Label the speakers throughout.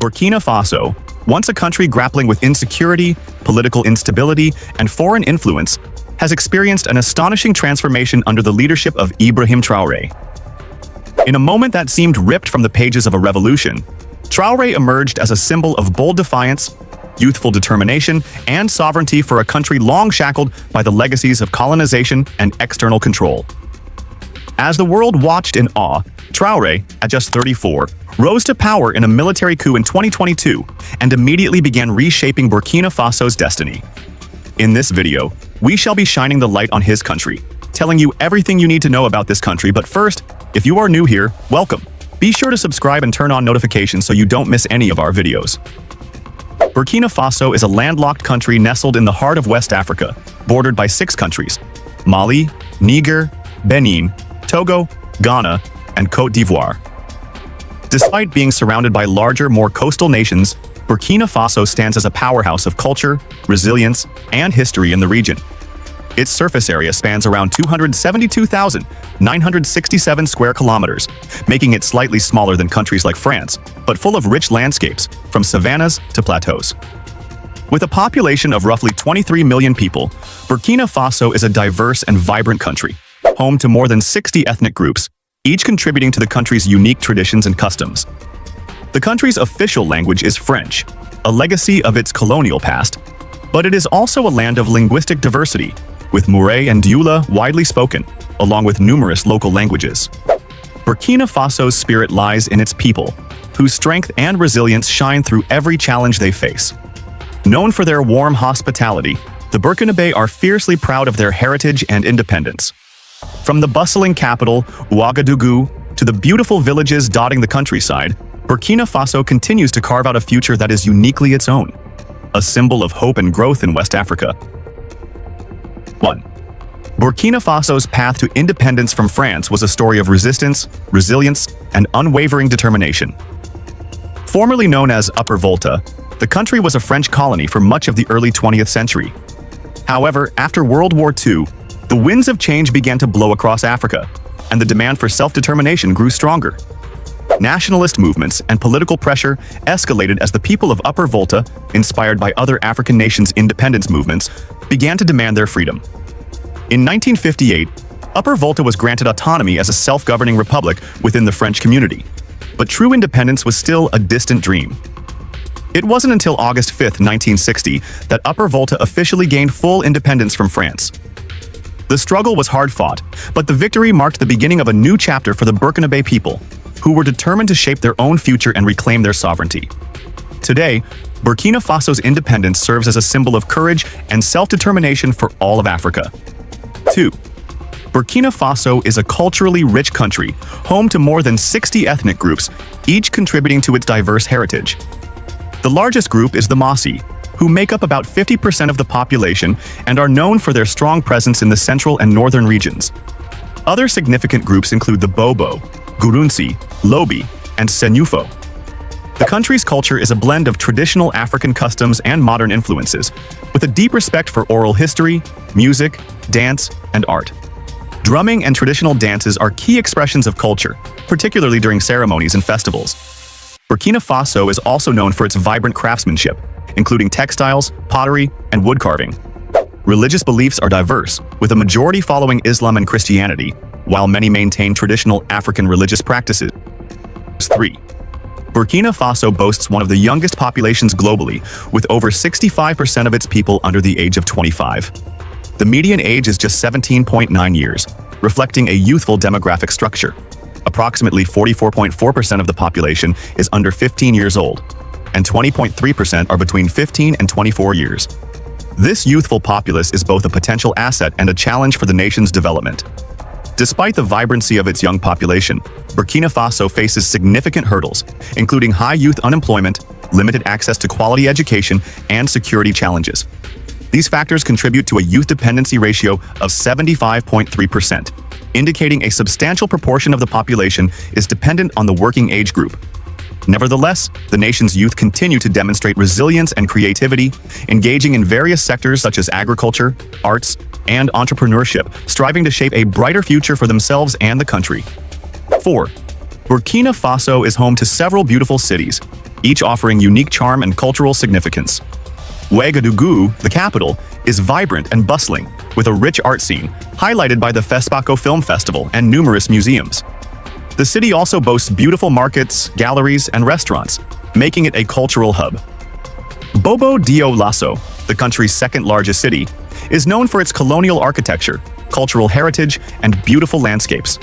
Speaker 1: Burkina Faso, once a country grappling with insecurity, political instability, and foreign influence, has experienced an astonishing transformation under the leadership of Ibrahim Traoré. In a moment that seemed ripped from the pages of a revolution, Traoré emerged as a symbol of bold defiance, youthful determination, and sovereignty for a country long shackled by the legacies of colonization and external control. As the world watched in awe, Traoré, at just 34, rose to power in a military coup in 2022 and immediately began reshaping Burkina Faso's destiny. In this video, we shall be shining the light on his country, telling you everything you need to know about this country. But first, if you are new here, welcome. Be sure to subscribe and turn on notifications so you don't miss any of our videos. Burkina Faso is a landlocked country nestled in the heart of West Africa, bordered by 6 countries: Mali, Niger, Benin, Togo, Ghana, and Côte d'Ivoire. Despite being surrounded by larger, more coastal nations, Burkina Faso stands as a powerhouse of culture, resilience, and history in the region. Its surface area spans around 272,967 square kilometers, making it slightly smaller than countries like France, but full of rich landscapes, from savannas to plateaus. With a population of roughly 23 million people, Burkina Faso is a diverse and vibrant country, home to more than 60 ethnic groups, each contributing to the country's unique traditions and customs. The country's official language is French, a legacy of its colonial past, but it is also a land of linguistic diversity, with Mooré and Dioula widely spoken, along with numerous local languages. Burkina Faso's spirit lies in its people, whose strength and resilience shine through every challenge they face. Known for their warm hospitality, the Burkinabe are fiercely proud of their heritage and independence. From the bustling capital, Ouagadougou, to the beautiful villages dotting the countryside, Burkina Faso continues to carve out a future that is uniquely its own, a symbol of hope and growth in West Africa. 1. Burkina Faso's path to independence from France was a story of resistance, resilience, and unwavering determination. Formerly known as Upper Volta, the country was a French colony for much of the early 20th century. However, after World War II, the winds of change began to blow across Africa, and the demand for self-determination grew stronger. Nationalist movements and political pressure escalated as the people of Upper Volta, inspired by other African nations' independence movements, began to demand their freedom. In 1958, Upper Volta was granted autonomy as a self-governing republic within the French community, but true independence was still a distant dream. It wasn't until August 5, 1960, that Upper Volta officially gained full independence from France. The struggle was hard-fought, but the victory marked the beginning of a new chapter for the Burkinabe people, who were determined to shape their own future and reclaim their sovereignty. Today, Burkina Faso's independence serves as a symbol of courage and self-determination for all of Africa. 2. Burkina Faso is a culturally rich country, home to more than 60 ethnic groups, each contributing to its diverse heritage. The largest group is the Mossi, who make up about 50% of the population and are known for their strong presence in the central and northern regions. Other significant groups include the Bobo, Gurunsi, Lobi, and Senyufo. The country's culture is a blend of traditional African customs and modern influences, with a deep respect for oral history, music, dance, and art. Drumming and traditional dances are key expressions of culture, particularly during ceremonies and festivals. Burkina Faso is also known for its vibrant craftsmanship, including textiles, pottery, and wood carving. Religious beliefs are diverse, with a majority following Islam and Christianity, while many maintain traditional African religious practices. 3. Burkina Faso boasts one of the youngest populations globally, with over 65% of its people under the age of 25. The median age is just 17.9 years, reflecting a youthful demographic structure. Approximately 44.4% of the population is under 15 years old, and 20.3% are between 15 and 24 years. This youthful populace is both a potential asset and a challenge for the nation's development. Despite the vibrancy of its young population, Burkina Faso faces significant hurdles, including high youth unemployment, limited access to quality education, and security challenges. These factors contribute to a youth dependency ratio of 75.3%, indicating a substantial proportion of the population is dependent on the working age group. Nevertheless, the nation's youth continue to demonstrate resilience and creativity, engaging in various sectors such as agriculture, arts, and entrepreneurship, striving to shape a brighter future for themselves and the country. 4. Burkina Faso is home to several beautiful cities, each offering unique charm and cultural significance. Ouagadougou, the capital, is vibrant and bustling, with a rich art scene, highlighted by the FESPACO Film Festival and numerous museums. The city also boasts beautiful markets, galleries, and restaurants, making it a cultural hub. Bobo Dioulasso, the country's second-largest city, is known for its colonial architecture, cultural heritage, and beautiful landscapes.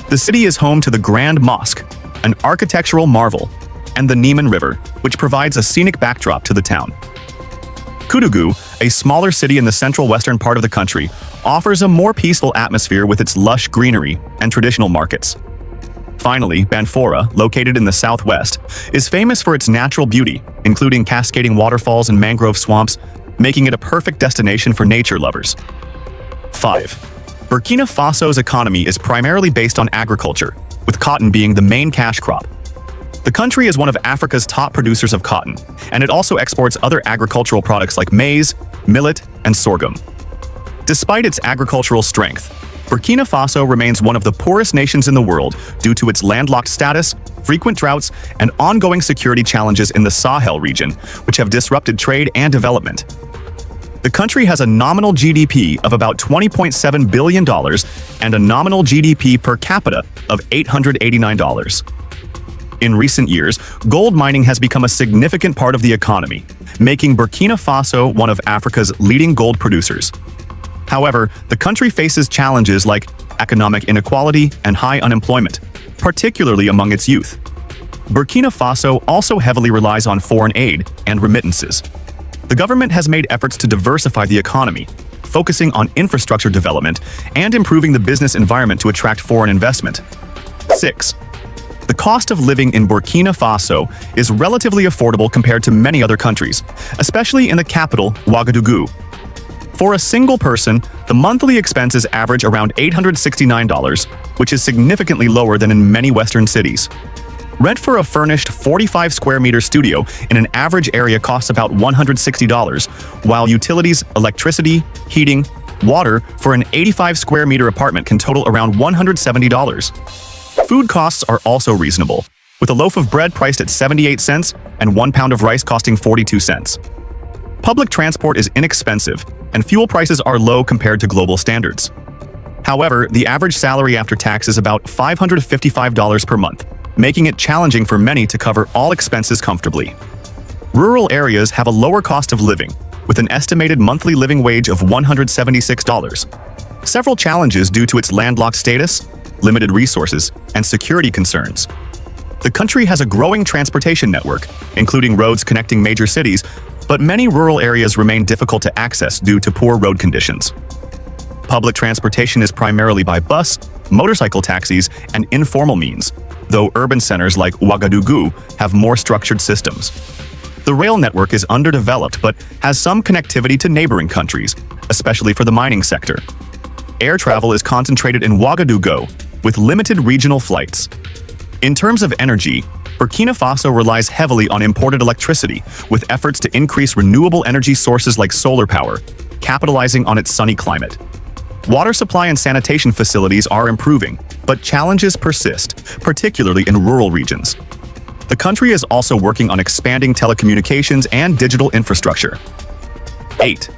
Speaker 1: The city is home to the Grand Mosque, an architectural marvel, and the Niemen River, which provides a scenic backdrop to the town. Koudougou, a smaller city in the central western part of the country, offers a more peaceful atmosphere with its lush greenery and traditional markets. Finally, Banfora, located in the southwest, is famous for its natural beauty, including cascading waterfalls and mangrove swamps, making it a perfect destination for nature lovers. 5. Burkina Faso's economy is primarily based on agriculture, with cotton being the main cash crop. The country is one of Africa's top producers of cotton, and it also exports other agricultural products like maize, millet, and sorghum. Despite its agricultural strength, Burkina Faso remains one of the poorest nations in the world due to its landlocked status, frequent droughts, and ongoing security challenges in the Sahel region, which have disrupted trade and development. The country has a nominal GDP of about $20.7 billion and a nominal GDP per capita of $889. In recent years, gold mining has become a significant part of the economy, making Burkina Faso one of Africa's leading gold producers. However, the country faces challenges like economic inequality and high unemployment, particularly among its youth. Burkina Faso also heavily relies on foreign aid and remittances. The government has made efforts to diversify the economy, focusing on infrastructure development and improving the business environment to attract foreign investment. 6. The cost of living in Burkina Faso is relatively affordable compared to many other countries, especially in the capital, Ouagadougou. For a single person, the monthly expenses average around $869, which is significantly lower than in many Western cities. Rent for a furnished 45-square-meter studio in an average area costs about $160, while utilities, electricity, heating, water for an 85-square-meter apartment can total around $170. Food costs are also reasonable, with a loaf of bread priced at 78 cents and 1 pound of rice costing 42 cents. Public transport is inexpensive, and fuel prices are low compared to global standards. However, the average salary after tax is about $555 per month, making it challenging for many to cover all expenses comfortably. Rural areas have a lower cost of living, with an estimated monthly living wage of $176. Several challenges due to its landlocked status, limited resources, and security concerns. The country has a growing transportation network, including roads connecting major cities, but many rural areas remain difficult to access due to poor road conditions. Public transportation is primarily by bus, motorcycle taxis, and informal means, though urban centers like Ouagadougou have more structured systems. The rail network is underdeveloped but has some connectivity to neighboring countries, especially for the mining sector. Air travel is concentrated in Ouagadougou, with limited regional flights. In terms of energy, Burkina Faso relies heavily on imported electricity, with efforts to increase renewable energy sources like solar power, capitalizing on its sunny climate. Water supply and sanitation facilities are improving, but challenges persist, particularly in rural regions. The country is also working on expanding telecommunications and digital infrastructure. 8.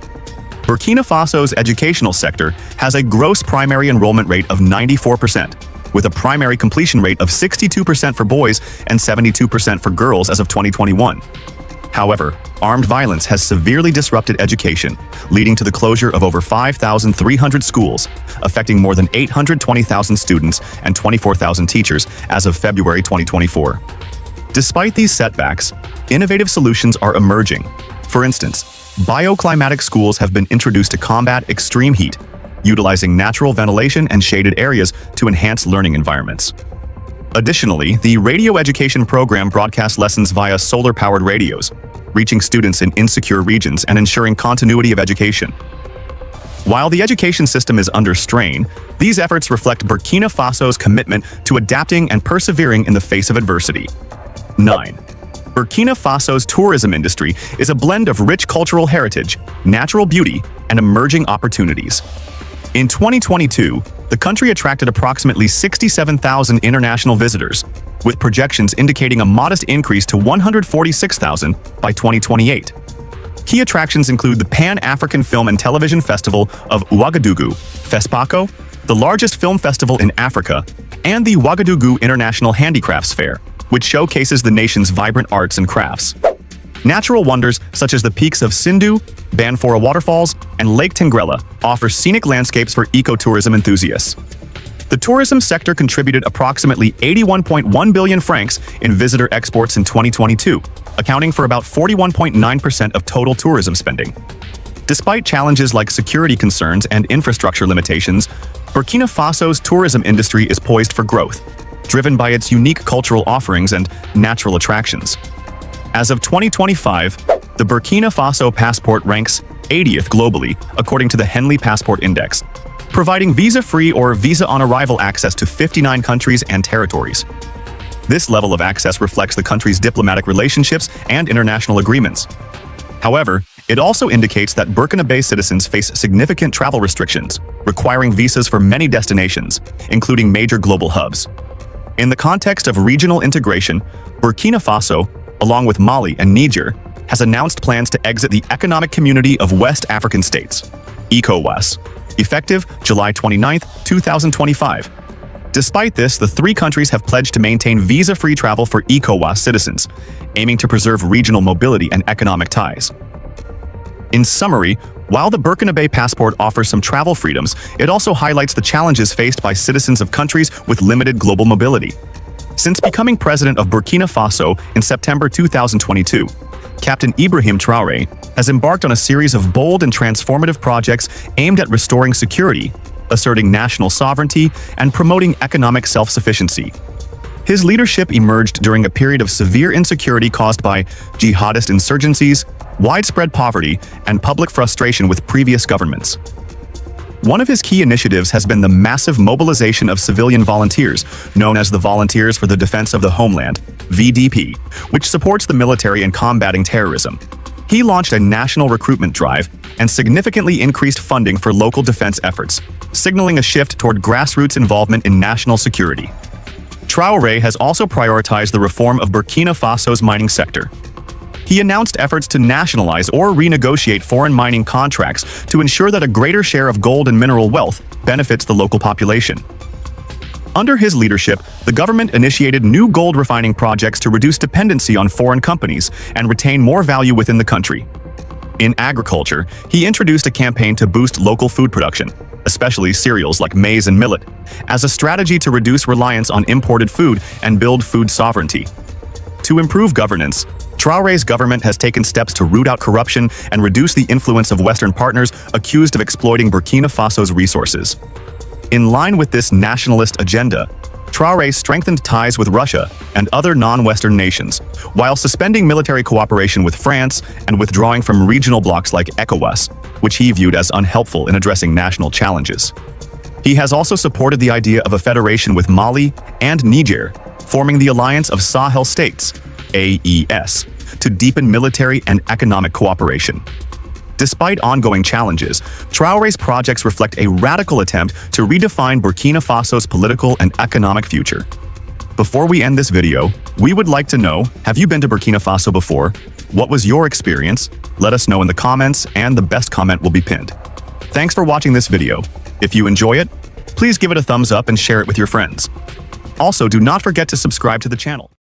Speaker 1: Burkina Faso's educational sector has a gross primary enrollment rate of 94%, with a primary completion rate of 62% for boys and 72% for girls as of 2021. However, armed violence has severely disrupted education, leading to the closure of over 5,300 schools, affecting more than 820,000 students and 24,000 teachers as of February 2024. Despite these setbacks, innovative solutions are emerging. For instance, bioclimatic schools have been introduced to combat extreme heat, utilizing natural ventilation and shaded areas to enhance learning environments. Additionally, the radio education program broadcasts lessons via solar-powered radios, reaching students in insecure regions and ensuring continuity of education. While the education system is under strain, these efforts reflect Burkina Faso's commitment to adapting and persevering in the face of adversity. 9. Burkina Faso's tourism industry is a blend of rich cultural heritage, natural beauty, and emerging opportunities. In 2022, the country attracted approximately 67,000 international visitors, with projections indicating a modest increase to 146,000 by 2028. Key attractions include the Pan-African Film and Television Festival of Ouagadougou, FESPACO, the largest film festival in Africa, and the Ouagadougou International Handicrafts Fair, which showcases the nation's vibrant arts and crafts. Natural wonders such as the peaks of Sindou, Banfora waterfalls, and Lake Tengrela offer scenic landscapes for ecotourism enthusiasts. The tourism sector contributed approximately 81.1 billion francs in visitor exports in 2022, accounting for about 41.9% of total tourism spending. Despite challenges like security concerns and infrastructure limitations, Burkina Faso's tourism industry is poised for growth, driven by its unique cultural offerings and natural attractions. As of 2025, the Burkina Faso passport ranks 80th globally, according to the Henley Passport Index, providing visa-free or visa-on-arrival access to 59 countries and territories. This level of access reflects the country's diplomatic relationships and international agreements. However, it also indicates that Burkina citizens face significant travel restrictions, requiring visas for many destinations, including major global hubs. In the context of regional integration, Burkina Faso, along with Mali and Niger, has announced plans to exit the Economic Community of West African States, ECOWAS, effective July 29, 2025. Despite this, the three countries have pledged to maintain visa-free travel for ECOWAS citizens, aiming to preserve regional mobility and economic ties. In summary, while the Burkina passport offers some travel freedoms, it also highlights the challenges faced by citizens of countries with limited global mobility. Since becoming president of Burkina Faso in September 2022, Captain Ibrahim Traore has embarked on a series of bold and transformative projects aimed at restoring security, asserting national sovereignty, and promoting economic self-sufficiency. His leadership emerged during a period of severe insecurity caused by jihadist insurgencies, widespread poverty, and public frustration with previous governments. One of his key initiatives has been the massive mobilization of civilian volunteers, known as the Volunteers for the Defense of the Homeland, VDP, which supports the military in combating terrorism. He launched a national recruitment drive and significantly increased funding for local defense efforts, signaling a shift toward grassroots involvement in national security. Traoré has also prioritized the reform of Burkina Faso's mining sector. He announced efforts to nationalize or renegotiate foreign mining contracts to ensure that a greater share of gold and mineral wealth benefits the local population. Under his leadership, the government initiated new gold refining projects to reduce dependency on foreign companies and retain more value within the country. In agriculture, he introduced a campaign to boost local food production, especially cereals like maize and millet, as a strategy to reduce reliance on imported food and build food sovereignty. To improve governance, Traoré's government has taken steps to root out corruption and reduce the influence of Western partners accused of exploiting Burkina Faso's resources. In line with this nationalist agenda, Traoré strengthened ties with Russia and other non-Western nations, while suspending military cooperation with France and withdrawing from regional blocs like ECOWAS, which he viewed as unhelpful in addressing national challenges. He has also supported the idea of a federation with Mali and Niger, forming the Alliance of Sahel States, AES, to deepen military and economic cooperation. Despite ongoing challenges, Traoré's projects reflect a radical attempt to redefine Burkina Faso's political and economic future. Before we end this video, we would like to know, have you been to Burkina Faso before? What was your experience? Let us know in the comments, and the best comment will be pinned. Thanks for watching this video. If you enjoy it, please give it a thumbs up and share it with your friends. Also, do not forget to subscribe to the channel.